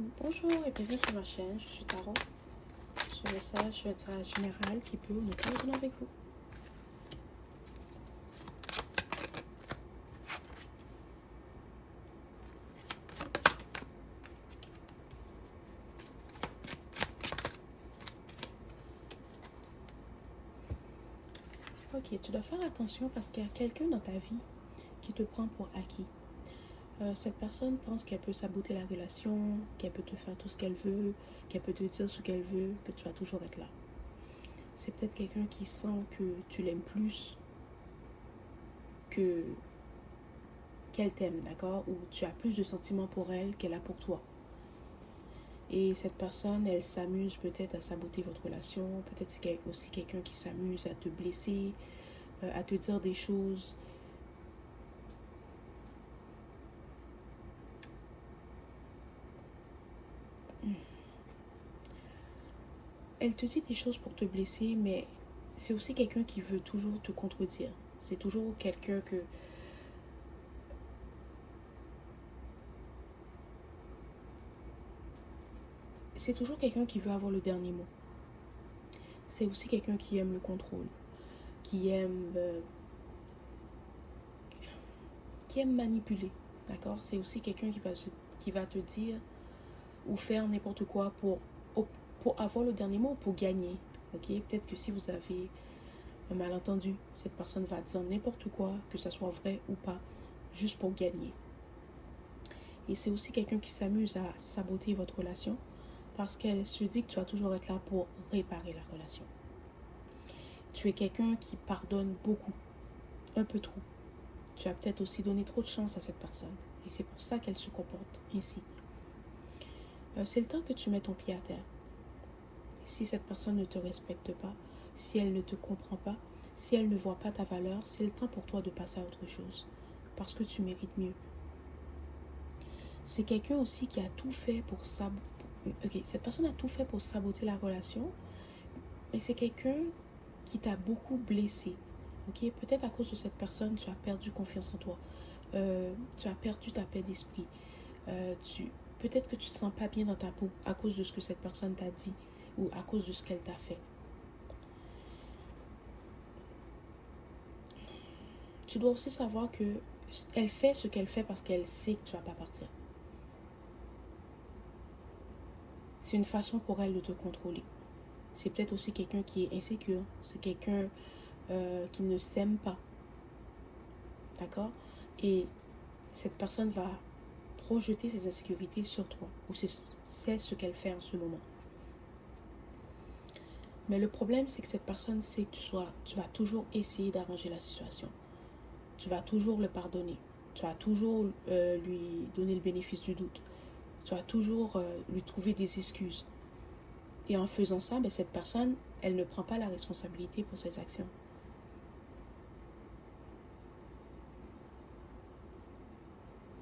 Bonjour et bienvenue sur ma chaîne, je suis Tarot. Ce message sur le tirage général qui peut ou ne pas résonner avec vous. Ok, tu dois faire attention parce qu'il y a quelqu'un dans ta vie qui te prend pour acquis. Cette personne pense qu'elle peut saboter la relation, qu'elle peut te faire tout ce qu'elle veut, qu'elle peut te dire ce qu'elle veut, que tu vas toujours être là. C'est peut-être quelqu'un qui sent que tu l'aimes plus que qu'elle t'aime, d'accord? Ou tu as plus de sentiments pour elle qu'elle a pour toi. Et cette personne, elle s'amuse peut-être à saboter votre relation. Peut-être c'est aussi quelqu'un qui s'amuse à te blesser, à te dire des choses. Elle te dit des choses pour te blesser, mais c'est aussi quelqu'un qui veut toujours te contredire. C'est toujours quelqu'un que... C'est toujours quelqu'un qui veut avoir le dernier mot. C'est aussi quelqu'un qui aime le contrôle, qui aime, manipuler, d'accord? C'est aussi quelqu'un qui va te dire ou faire n'importe quoi pour avoir le dernier mot ou pour gagner. Ok, peut-être que si vous avez un malentendu, cette personne va dire n'importe quoi, que ce soit vrai ou pas, juste pour gagner. Et c'est aussi quelqu'un qui s'amuse à saboter votre relation parce qu'elle se dit que tu vas toujours être là pour réparer la relation. Tu es quelqu'un qui pardonne beaucoup, un peu trop. Tu as peut-être aussi donné trop de chance à cette personne et c'est pour ça qu'elle se comporte ainsi. C'est le temps que tu mets ton pied à terre. Si cette personne ne te respecte pas, si elle ne te comprend pas, si elle ne voit pas ta valeur, c'est le temps pour toi de passer à autre chose. Parce que tu mérites mieux. C'est quelqu'un aussi qui a tout fait pour saboter. Ok, cette personne a tout fait pour saboter la relation. Mais c'est quelqu'un qui t'a beaucoup blessé. Ok, peut-être à cause de cette personne, tu as perdu confiance en toi. Tu as perdu ta paix d'esprit. Peut-être que tu ne te sens pas bien dans ta peau à cause de ce que cette personne t'a dit ou à cause de ce qu'elle t'a fait. Tu dois aussi savoir que elle fait ce qu'elle fait parce qu'elle sait que tu vas pas partir. C'est une façon pour elle de te contrôler. C'est peut-être aussi quelqu'un qui est insécure. C'est quelqu'un qui ne s'aime pas. D'accord? Et cette personne va projeter ses insécurités sur toi. Ou c'est ce qu'elle fait en ce moment. Mais le problème, c'est que cette personne sait que tu vas toujours essayer d'arranger la situation. Tu vas toujours le pardonner. Tu vas toujours lui donner le bénéfice du doute. Tu vas toujours lui trouver des excuses. Et en faisant ça, cette personne, elle ne prend pas la responsabilité pour ses actions.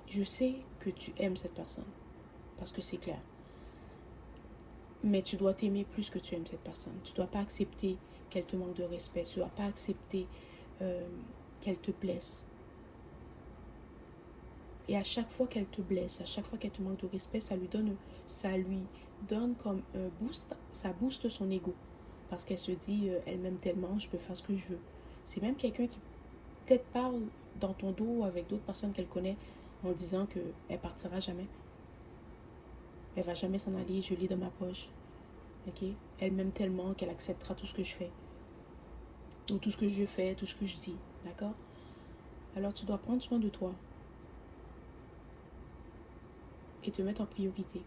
Je sais que tu aimes cette personne, parce que c'est clair. Mais tu dois t'aimer plus que tu aimes cette personne. Tu ne dois pas accepter qu'elle te manque de respect. Tu ne dois pas accepter qu'elle te blesse. Et à chaque fois qu'elle te blesse, à chaque fois qu'elle te manque de respect, ça lui donne comme un boost. Ça booste son ego. Parce qu'elle se dit, elle m'aime tellement, je peux faire ce que je veux. C'est même quelqu'un qui peut-être parle dans ton dos avec d'autres personnes qu'elle connaît en disant qu'elle partira jamais. Elle va jamais s'en aller, je l'ai dans ma poche. Ok? Elle m'aime tellement qu'elle acceptera tout ce que je fais. Ou tout ce que je fais, tout ce que je dis. D'accord? Alors tu dois prendre soin de toi. Et te mettre en priorité.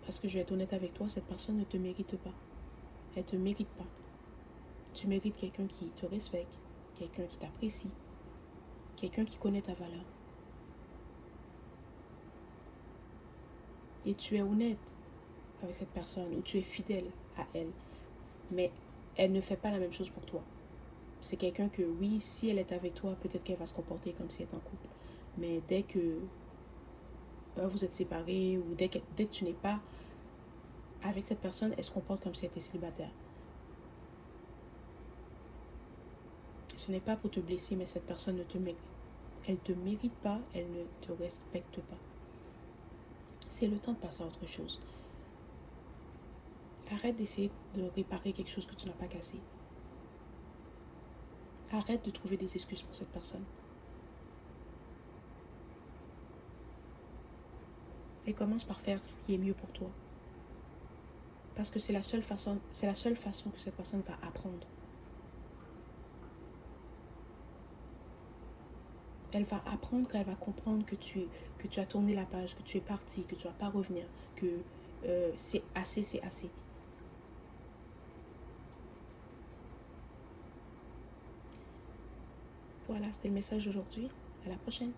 Parce que je vais être honnête avec toi, cette personne ne te mérite pas. Elle ne te mérite pas. Tu mérites quelqu'un qui te respecte, quelqu'un qui t'apprécie, quelqu'un qui connaît ta valeur. Et tu es honnête avec cette personne ou tu es fidèle à elle. Mais elle ne fait pas la même chose pour toi. C'est quelqu'un que oui, si elle est avec toi, peut-être qu'elle va se comporter comme si elle est en couple. Mais dès que vous êtes séparés ou dès que tu n'es pas avec cette personne, elle se comporte comme si elle était célibataire. Ce n'est pas pour te blesser, mais cette personne ne te mérite. Elle ne te mérite pas, elle ne te respecte pas. c'est le temps de passer à autre chose. Arrête d'essayer de réparer quelque chose que tu n'as pas cassé. Arrête de trouver des excuses pour cette personne. Et commence par faire ce qui est mieux pour toi. Parce que c'est la seule façon que cette personne va apprendre. Elle va apprendre quand elle va comprendre que tu as tourné la page, que tu es parti, que tu ne vas pas revenir, que c'est assez, c'est assez. Voilà, c'était le message d'aujourd'hui. À la prochaine.